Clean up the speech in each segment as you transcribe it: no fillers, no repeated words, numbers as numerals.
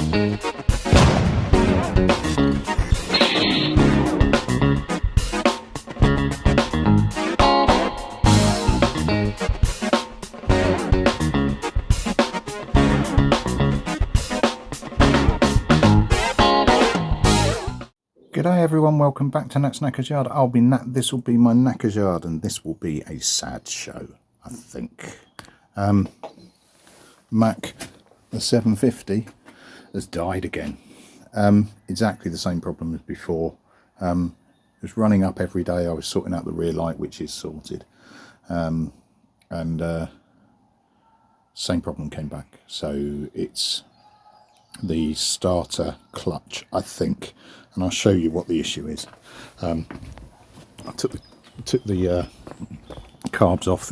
G'day everyone, welcome back to Nat's Knackers Yard. This will be my Knackers Yard, and this will be a sad show, I think. Mac, the 750, has died again. Exactly the same problem as before. It was running up every day. I was sorting out the rear light, which is sorted. Same problem came back. So it's the starter clutch, I think, and I'll show you what the issue is. I took the carbs off,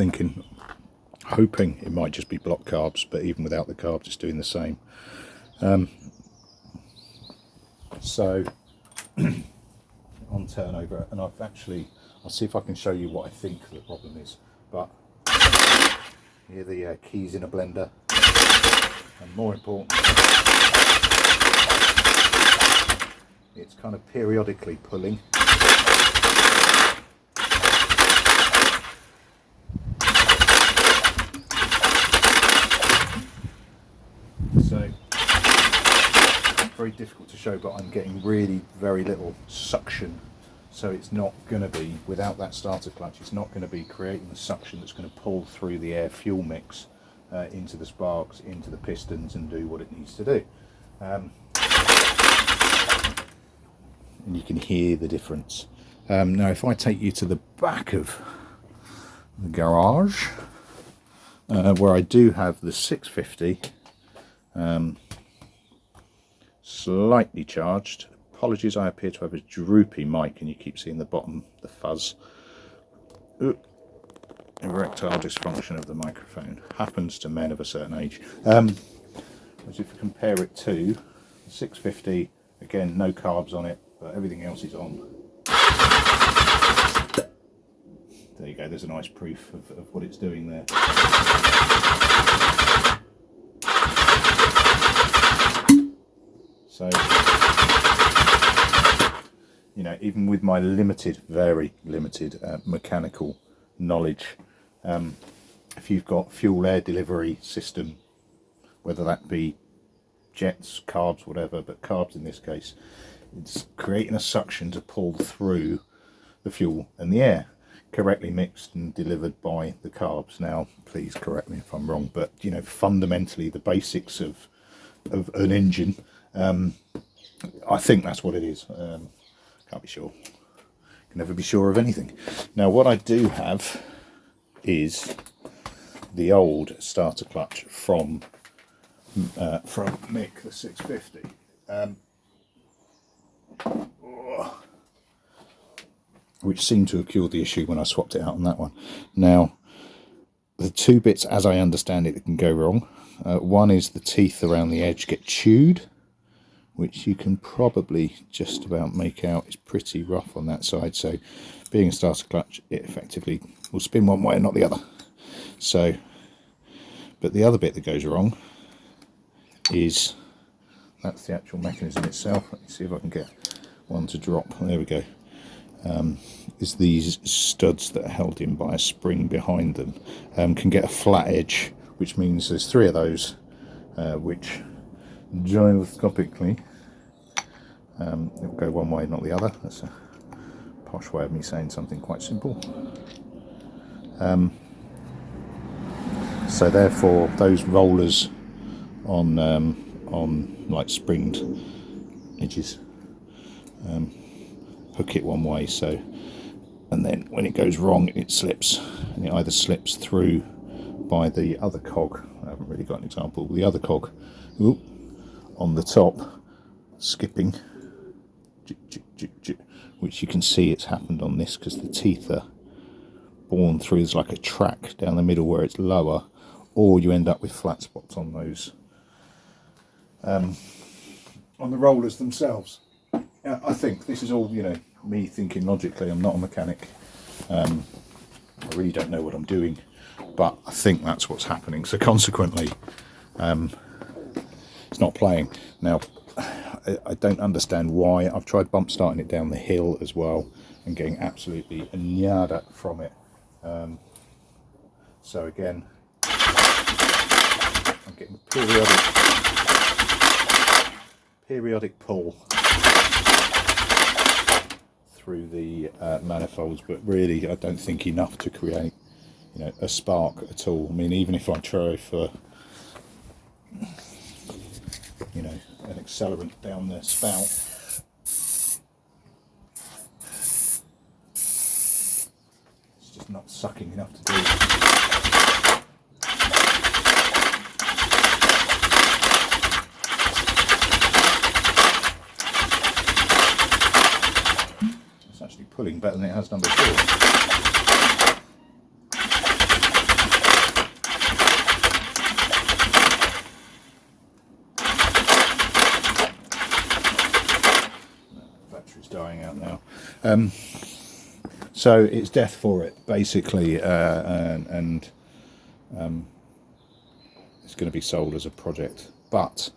hoping it might just be block carbs, but even without the carbs it's doing the same. So on turnover, and I'll see if I can show you what I think the problem is. But here the keys in a blender, and more important, it's kind of periodically pulling. So very difficult to show, but I'm getting really very little suction. So it's not going to be, without that starter clutch, it's not going to be creating the suction that's going to pull through the air fuel mix into the sparks, into the pistons, and do what it needs to do. And you can hear the difference. Now if I take you to the back of the garage, where I do have the 650 slightly charged. Apologies, I appear to have a droopy mic and you keep seeing the bottom, the fuzz. Ooh. Erectile dysfunction of the microphone happens to men of a certain age. As if you compare it to the 650, again, no carbs on it, but everything else is on. There you go, there's a nice proof of what it's doing there. So, you know, even with my limited, very limited mechanical knowledge, if you've got fuel air delivery system, whether that be jets, carbs, whatever, but carbs in this case, it's creating a suction to pull through the fuel and the air, correctly mixed and delivered by the carbs. Now, please correct me if I'm wrong, but you know, fundamentally the basics of an engine, I think that's what it is. Can't be sure. Can never be sure of anything. Now, what I do have is the old starter clutch from Mick, the 650. Which seemed to have cured the issue when I swapped it out on that one. Now, the two bits, as I understand it, that can go wrong. One is the teeth around the edge get chewed, which you can probably just about make out is pretty rough on that side. So, being a starter clutch, it effectively will spin one way and not the other. So, but the other bit that goes wrong is, that's the actual mechanism itself. Let me see if I can get one to drop. There we go. Is these studs that are held in by a spring behind them can get a flat edge, which means there's three of those which gyroscopically it will go one way, not the other. That's a posh way of me saying something quite simple. So therefore those rollers on like springed edges hook it one way, so, and then when it goes wrong it slips, and it either slips through by the other cog. I haven't really got an example. The other cog on the top skipping, which you can see it's happened on this because the teeth are born through. There's like a track down the middle where it's lower, or you end up with flat spots on those on the rollers themselves. I think this is all, you know, me thinking logically. I'm not a mechanic. I really don't know what I'm doing, but I think that's what's happening. So consequently, it's not playing. Now, I don't understand why. I've tried bump starting it down the hill as well and getting absolutely nada from it. So again, I'm getting periodic pull through the manifolds, but really I don't think enough to create, you know, a spark at all. I mean, even if I try for, you know, an accelerant down the spout, it's just not sucking enough to do it. It's actually pulling better than it has done before. Dying out now, so it's death for it basically, and it's going to be sold as a project. But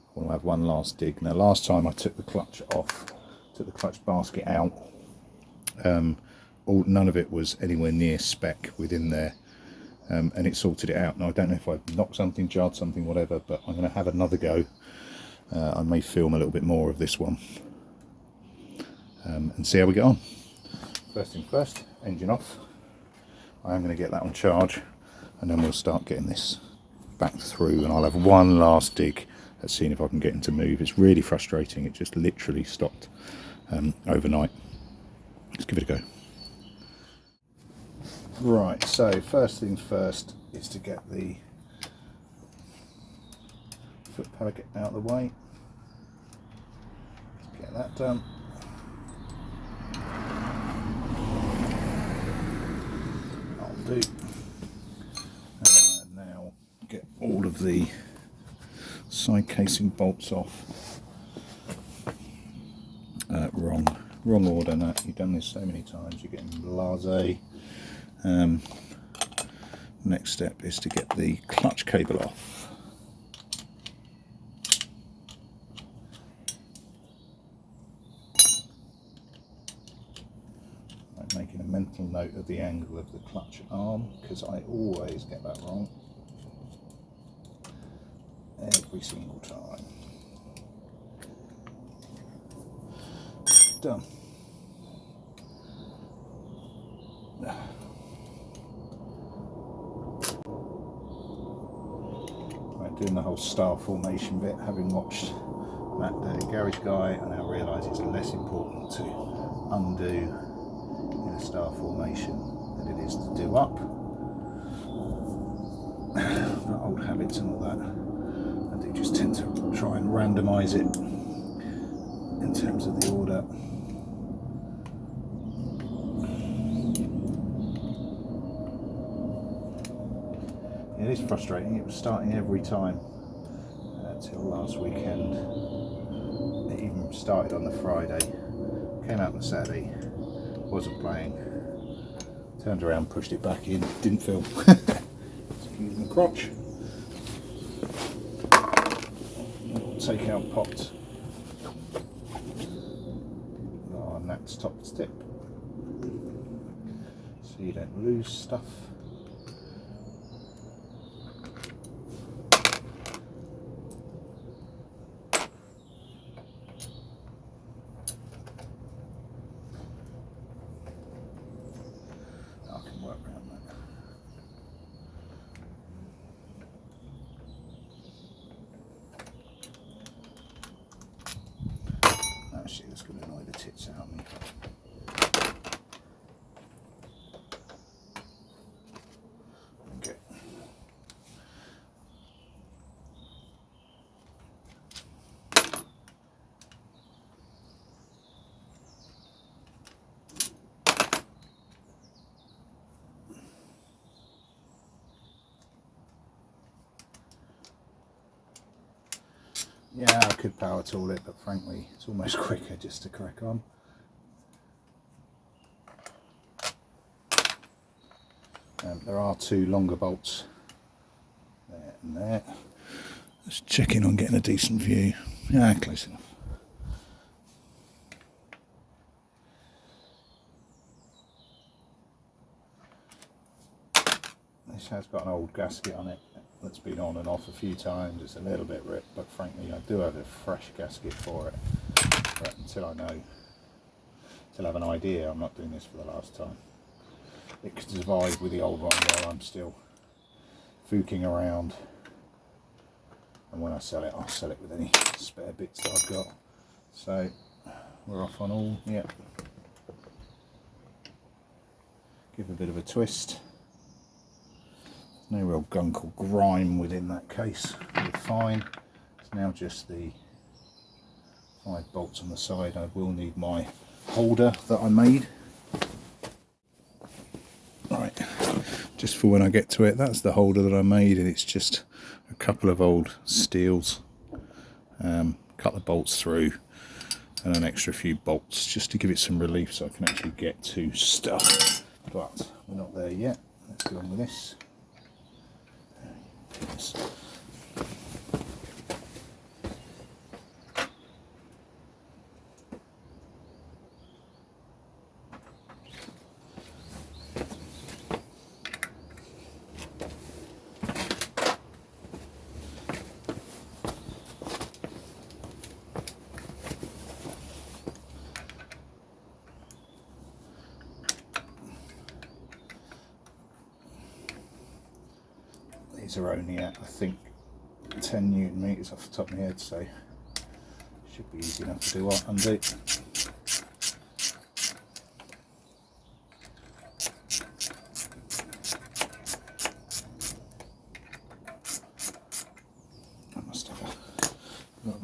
I want to have one last dig. Now, last time I took the clutch off, took the clutch basket out, none of it was anywhere near spec within there, and it sorted it out. Now I don't know if I knocked something, jarred something, whatever, but I'm going to have another go. I may film a little bit more of this one. And see how we get on. First thing first, engine off. I am going to get that on charge, and then we'll start getting this back through, and I'll have one last dig at seeing if I can get him to move. It's really frustrating. It just literally stopped overnight. Let's give it a go. Right, so first things first is to get the foot pellet out of the way. Let's get that done. Do. Now get all of the side casing bolts off. Wrong order. Now, you've done this so many times, you're getting blasé. Next step is to get the clutch cable off. I'm making a mental note of the angle of the clutch arm, because I always get that wrong every single time. Done. Right, doing the whole star formation bit, having watched that Garage Guy, and I realise it's less important to undo in a star formation than it is to do up. But old habits and all that, I do just tend to try and randomise it in terms of the order. It is frustrating. It was starting every time till last weekend. It even started on the Friday, came out on the Saturday, wasn't playing, turned around, pushed it back in, didn't film. Excuse my crotch. Take out popped on that top tip so you don't lose stuff. I can work around that. Actually, that's going to annoy the tits out of me. Okay. Yeah, I could power tool it, but frankly, it's almost quicker just to crack on. There are two longer bolts there and there. Just checking on getting a decent view. Yeah, close enough. This has got an old gasket on it that's been on and off a few times. It's a little bit ripped, but frankly I do have a fresh gasket for it. But until I have an idea, I'm not doing this for the last time. It can survive with the old one while I'm still fooking around. And when I sell it, I'll sell it with any spare bits that I've got. So we're off on all, yeah. Give a bit of a twist. No real gunk or grime within that case. We're fine. It's now just the 5 bolts on the side. I will need my holder that I made. Right, just for when I get to it, that's the holder that I made, and it's just a couple of old steels, cut the bolts through, and an extra few bolts just to give it some relief so I can actually get to stuff. But we're not there yet. Let's go on with this. These are only at, I think, 10 Newton meters off the top of my head, so should be easy enough to do what undo. I must have a little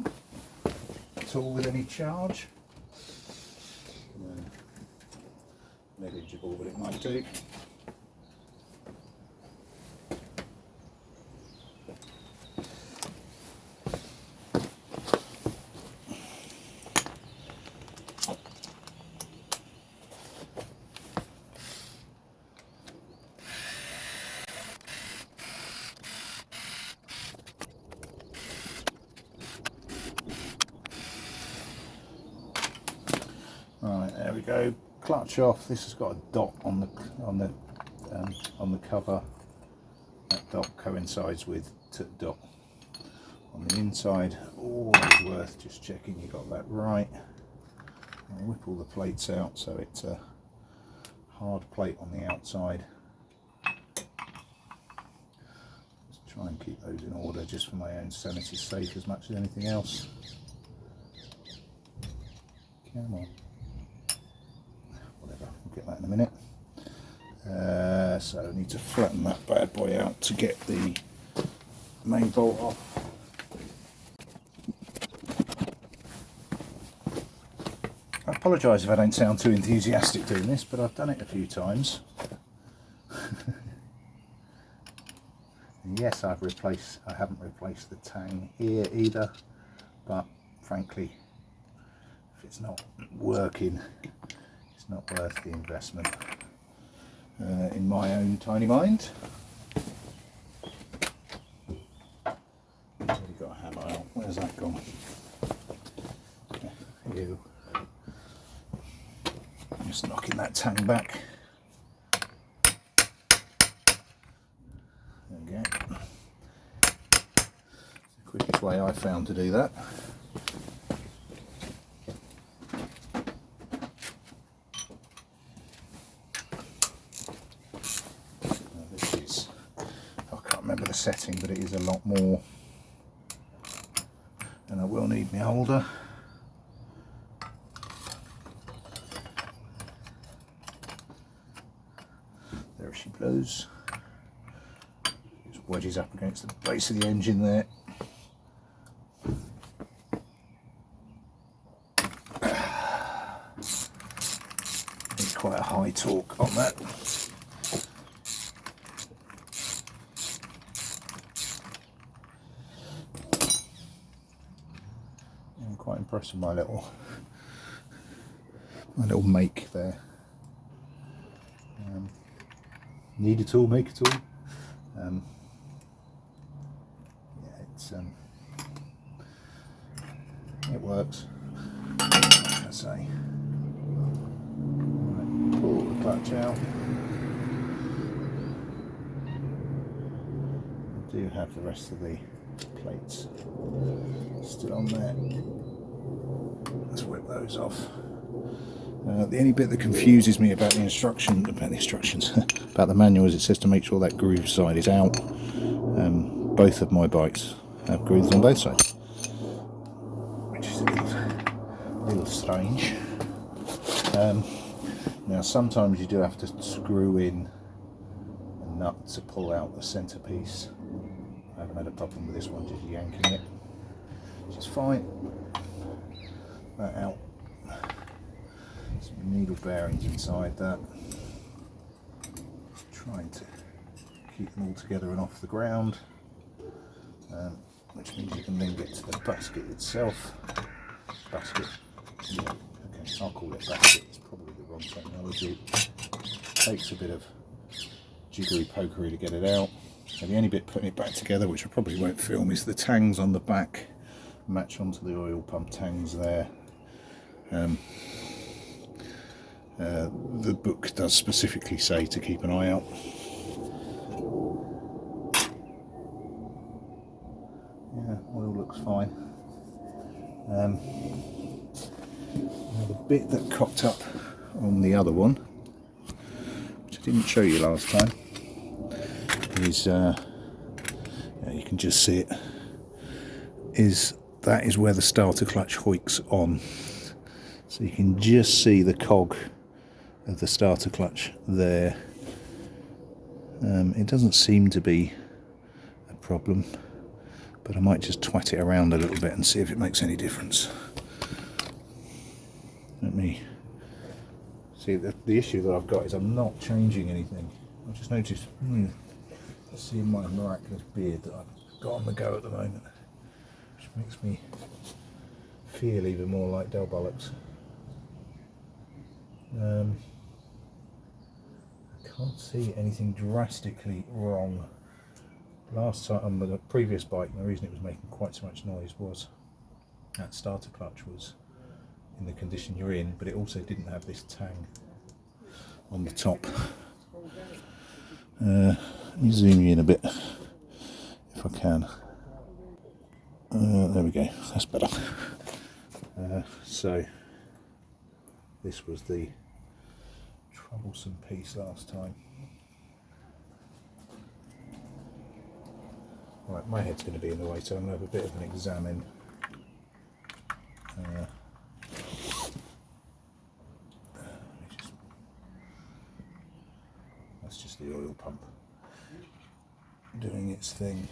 tool with any charge. Negligible, but it might do. Right, there we go. Clutch off. This has got a dot on the cover. That dot coincides with the dot on the inside. Always worth just checking you got that right. I'll whip all the plates out so it's a hard plate on the outside. Just try and keep those in order just for my own sanity's sake as much as anything else. Come on. Whatever, we'll get that in a minute. So I need to flatten that bad boy out to get the main bolt off. I apologise if I don't sound too enthusiastic doing this, but I've done it a few times. And yes, I haven't replaced the tang here either, but frankly, if it's not working, it's not worth the investment, in my own tiny mind. I've already got a hammer out. Where's that gone? Ew. Just knocking that tang back. There we go. It's the quickest way I found to do that. Setting, but it is a lot more, and I will need my holder. There she blows. Just wedges up against the base of the engine there. It's quite a high torque on that. Quite impressed with my little make there. Need a tool, make a tool. Yeah, it's It works. What can I say? Right, pull the clutch out. I do have the rest of the plates still on there. Let's whip those off. The only bit that confuses me about the instructions, about the manual is it says to make sure that groove side is out. Both of my bikes have grooves on both sides, which is a little strange. Now sometimes you do have to screw in a nut to pull out the centrepiece. I haven't had a problem with this one, just yanking it, which is fine. That out. Some needle bearings inside that. Trying to keep them all together and off the ground, which means you can then get to the basket itself. Basket. Yeah, okay, I'll call it basket. It's probably the wrong technology. Takes a bit of jiggery pokery to get it out. And the only bit putting it back together, which I probably won't film, is the tangs on the back. Match onto the oil pump tangs there. The book does specifically say to keep an eye out. Yeah, oil looks fine. Now the bit that cocked up on the other one, which I didn't show you last time, is yeah, you can just see it. That is where the starter clutch hoiks on. So you can just see the cog of the starter clutch there. It doesn't seem to be a problem, but I might just twat it around a little bit and see if it makes any difference. Let me see. The issue that I've got is I'm not changing anything. I've just noticed, see my miraculous beard that I've got on the go at the moment, which makes me feel even more like Del Bollocks. I can't see anything drastically wrong. Last time on the previous bike, the reason it was making quite so much noise was that starter clutch was in the condition you're in, but it also didn't have this tang on the top. Let me zoom you in a bit if I can. There we go, that's better. So this was the troublesome piece last time. Right, my head's going to be in the way, so I'm going to have a bit of an examine. That's just the oil pump doing its thing.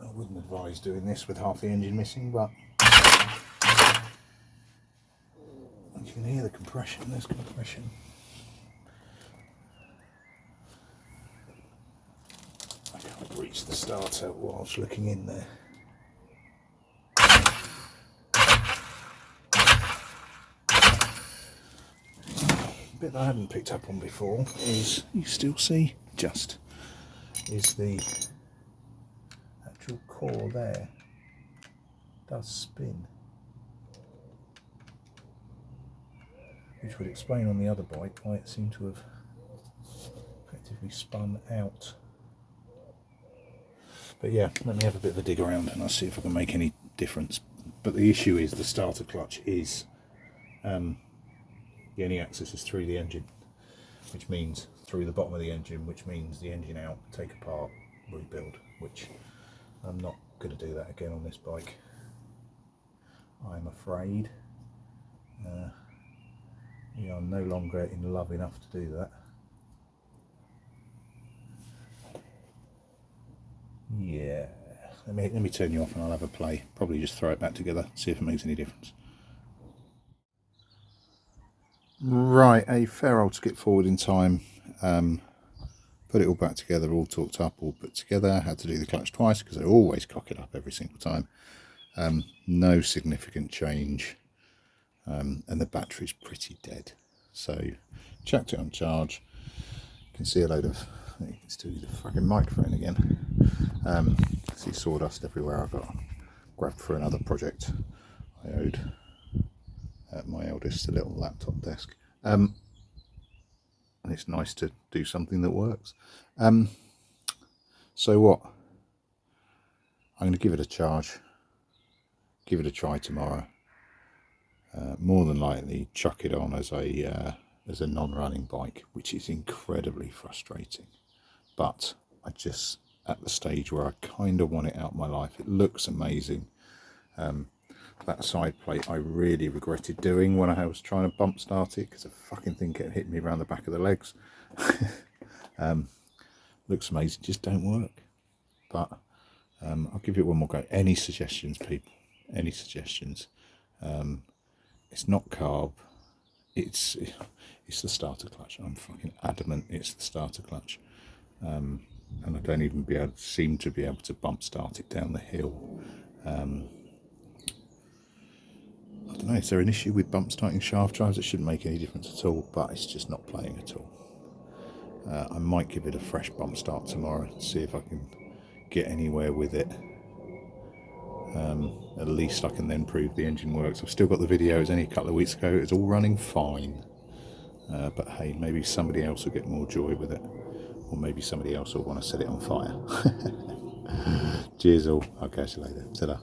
I wouldn't advise doing this with half the engine missing, but you can hear the compression. There's compression. I can't reach the starter whilst looking in there. The bit that I haven't picked up on before is, you still see, is the actual core there does spin, which would explain on the other bike why it seemed to have effectively spun out. But yeah, let me have a bit of a dig around and I'll see if I can make any difference. But the issue is the starter clutch is the only access is through the engine, which means through the bottom of the engine, which means the engine out, take apart, rebuild, which I'm not going to do that again on this bike, I'm afraid. We are no longer in love enough to do that. Yeah, let me turn you off and I'll have a play. Probably just throw it back together, see if it makes any difference. Right, a fair old skip forward in time. Put it all back together, all torqued up, all put together. Had to do the clutch twice because I always cock it up every single time. No significant change, and the battery's pretty dead. So chucked it on charge. You can see a load of, you can still use the fucking microphone again. See sawdust everywhere. I got grabbed for another project I owed my eldest a little laptop desk. And it's nice to do something that works. So what? I'm going to give it a charge, give it a try tomorrow. More than likely chuck it on as a non-running bike, which is incredibly frustrating. But I just at the stage where I kind of want it out of my life. It looks amazing. That side plate I really regretted doing when I was trying to bump start it, because the fucking thing kept hitting me around the back of the legs. Looks amazing, just don't work. But I'll give it one more go. Any suggestions, people? Any suggestions? It's not carb. It's the starter clutch. I'm fucking adamant it's the starter clutch. And I don't even seem to be able to bump start it down the hill. I don't know, is there an issue with bump starting shaft drives? It shouldn't make any difference at all, but it's just not playing at all. I might give it a fresh bump start tomorrow and see if I can get anywhere with it. At least I can then prove the engine works. I've still got the video. It was only a couple of weeks ago. It's all running fine. But hey, maybe somebody else will get more joy with it. Or maybe somebody else will want to set it on fire. Cheers all. I'll catch you later. Ta-da.